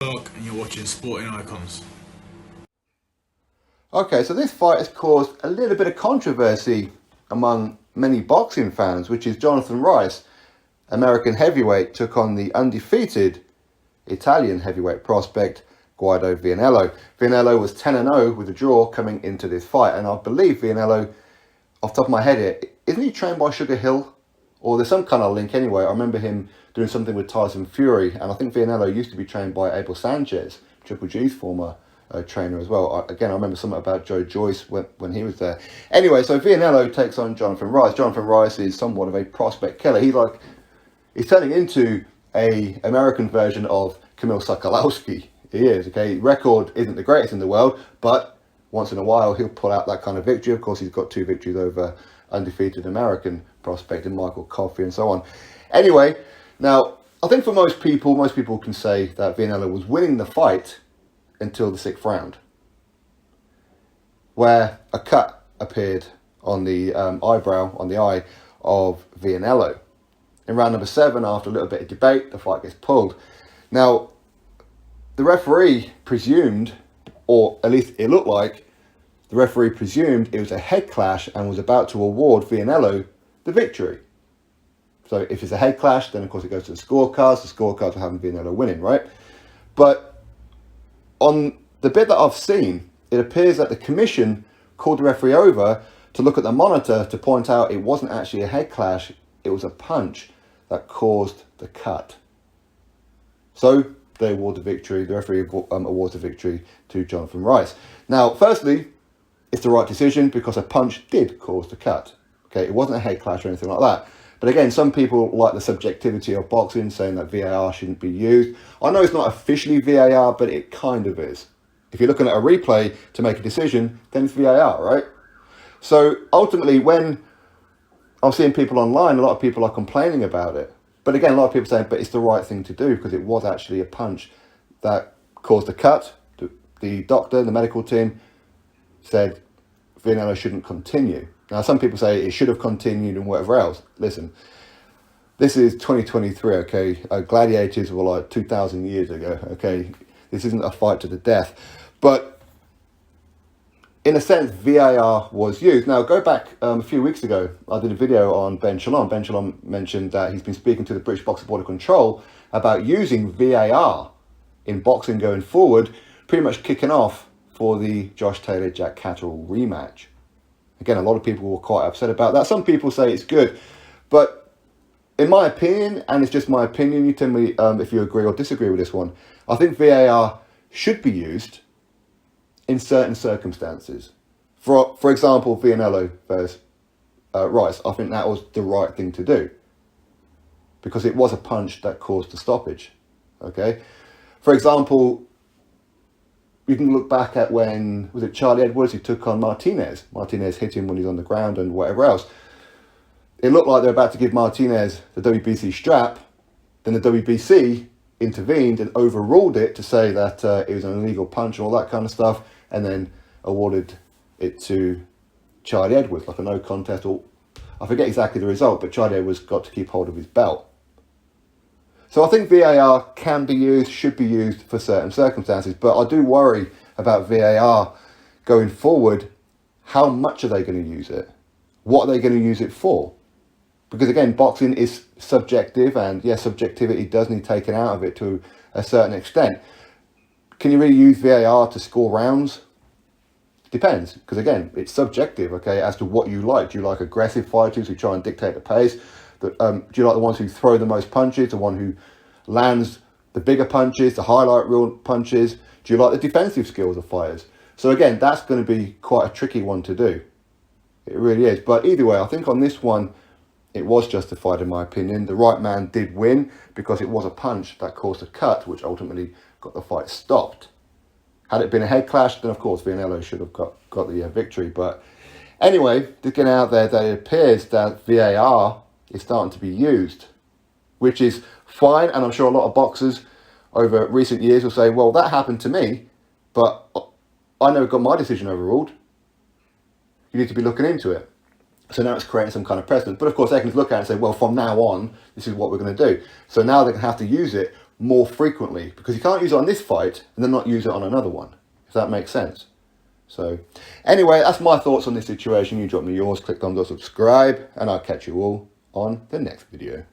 And you're watching Sporting Icons. Okay, so this fight has caused a little bit of controversy among many boxing fans, which is Jonathan Rice, American heavyweight, took on the undefeated Italian heavyweight prospect Guido Vianello. Vianello was 10-0 with a draw coming into this fight, and I believe Vianello, off the top of my head here, isn't he trained by Sugar Hill? Or there's some kind of link anyway. I remember him doing something with Tyson Fury, and I think Vianello used to be trained by Abel Sanchez, Triple G's former trainer as well. I remember something about Joe Joyce when he was there. Anyway, so Vianello takes on Jonathan Rice. Jonathan Rice is somewhat of a prospect killer. He's turning into a American version of Kamil Sokolowski. He is, okay? Record isn't the greatest in the world, but once in a while he'll pull out that kind of victory. Of course, he's got 2 victories over undefeated American prospect in Michael Coffey and so on. Anyway, now, I think for most people can say that Vianello was winning the fight until the 6th round, where a cut appeared on the eyebrow, on the eye of Vianello. In round number 7, after a little bit of debate, the fight gets pulled. Now, the referee presumed, or at least it looked like, the referee presumed it was a head clash and was about to award Vianello the victory. So if it's a head clash, then of course it goes to the scorecards. The scorecards will have Vianello winning, right? But on the bit that I've seen, it appears that the commission called the referee over to look at the monitor to point out it wasn't actually a head clash, it was a punch that caused the cut. So they award the victory, the referee awards the victory to Jonathan Rice. Now, firstly, it's the right decision because a punch did cause the cut. Okay, it wasn't a head clash or anything like that. But again, some people like the subjectivity of boxing, saying that VAR shouldn't be used. I know it's not officially VAR, but it kind of is. If you're looking at a replay to make a decision, then it's VAR, right? So ultimately, when I'm seeing people online, a lot of people are complaining about it. But again, a lot of people saying, but it's the right thing to do because it was actually a punch that caused the cut. The doctor, the medical team said Vianello shouldn't continue. Now, some people say it should have continued and whatever else. Listen, this is 2023, okay? Gladiators were like 2,000 years ago, okay? This isn't a fight to the death. But in a sense, VAR was used. Now, go back a few weeks ago, I did a video on Ben Shalom. Ben Shalom mentioned that he's been speaking to the British Boxing Board of Control about using VAR in boxing going forward, pretty much kicking off for the Josh Taylor-Jack Catterall rematch. Again, a lot of people were quite upset about that. Some people say it's good. But in my opinion, and it's just my opinion, you tell me if you agree or disagree with this one, I think VAR should be used in certain circumstances. For example, Vianello versus Rice, I think that was the right thing to do. Because it was a punch that caused the stoppage. Okay? For example, you can look back at when, was it Charlie Edwards who took on Martinez? Martinez hit him when he's on the ground and whatever else. It looked like they were about to give Martinez the WBC strap. Then the WBC intervened and overruled it to say that it was an illegal punch and all that kind of stuff, and then awarded it to Charlie Edwards, like a no contest, or I forget exactly the result, but Charlie Edwards got to keep hold of his belt. So I think VAR can be used, should be used for certain circumstances, but I do worry about VAR going forward. How much are they going to use it? What are they going to use it for? Because again, boxing is subjective, and yes, subjectivity does need taken out of it to a certain extent. Can you really use VAR to score rounds? Depends, because again, it's subjective, okay, as to what you like. Do you like aggressive fighters who try and dictate the pace? Do you like the ones who throw the most punches, the one who lands the bigger punches, the highlight reel punches? Do you like the defensive skills of fighters? So again, that's going to be quite a tricky one to do. It really is. But either way, I think on this one, it was justified in my opinion. The right man did win because it was a punch that caused a cut, which ultimately got the fight stopped. Had it been a head clash, then of course Vianello should have got the victory. But anyway, to get out there, that it appears that VAR is starting to be used, which is fine, and I'm sure a lot of boxers over recent years will say, well, that happened to me, but I never got my decision overruled. You need to be looking into it. So now it's creating some kind of precedent. But of course, they can look at it and say, well, from now on, this is what we're going to do. So now they're going to have to use it more frequently, because you can't use it on this fight and then not use it on another one, if that makes sense. So anyway, that's my thoughts on this situation. You drop me yours, click thumbs up, subscribe, and I'll catch you all on the next video.